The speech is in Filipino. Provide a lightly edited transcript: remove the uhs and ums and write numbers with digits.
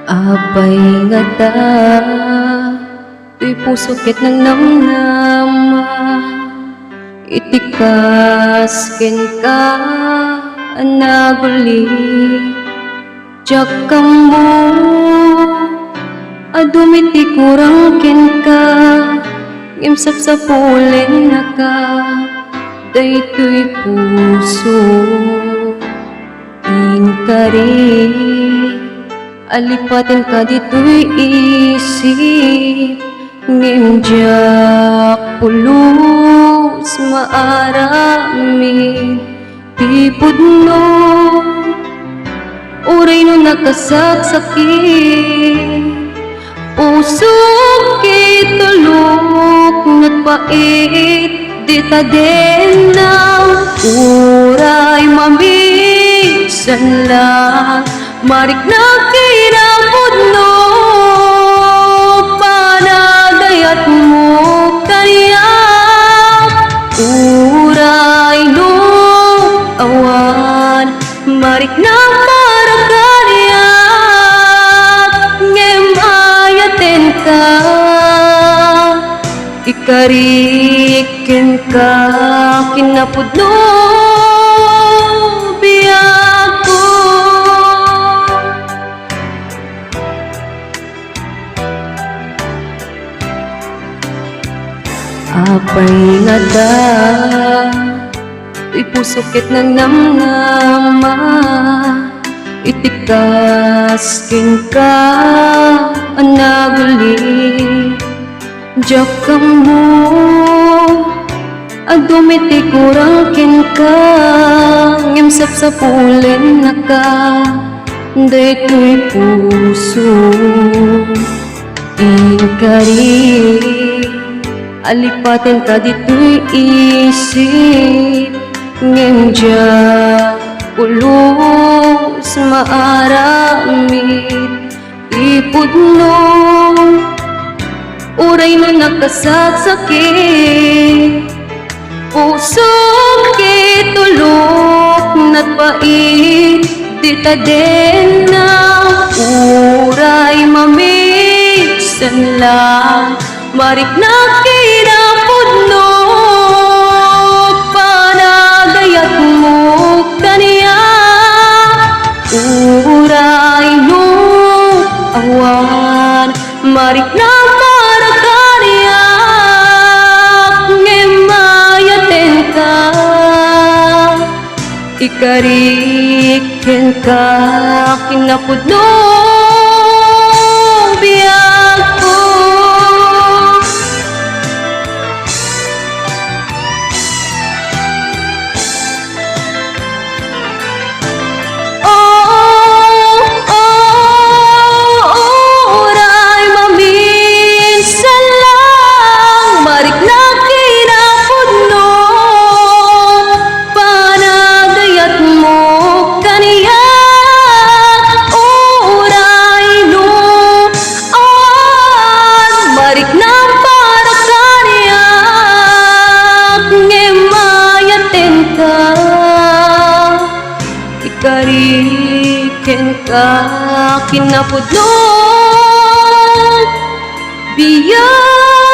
Apay nga ta, to'y puso ket nang namnama. Itikas ken ka anaguli, jak kamo adumiti kurang ken ka, ngimsap sa pulen na ka, daytoy puso inkari. Alipatin ka dito'y isip, ngimjak pulos maarami. Pipudno, uray no nakasaksakit, pusok kitulok nagpait, di ta din ng uray mamisan lang. Marik na kinapudno, panagayat mo kaniya, uray no awan. Marik na marakaniya, ngemayaten ka, ikarikin ka kinapudno. Apay nga da, to'y puso ket nang namnama. Itikas ken ka anaguli, jak kamo adumiti kurang ken ka, ngimsap sa pulen na ka, daytoy puso inkari. Alipatin ka dito'y isip, ngimjak pulos maaramid. Ipudno, uray na nakasaksakit, pusok kitulok nagpait, di ta din ng uray mamisan lang. Marik na kinapudno, panagayat mo kaniya, uray no awan. Marik na marakaniya, ngemayaten ka, ikariken ka kinapudno. Ikariken ka kinapudno, biyak.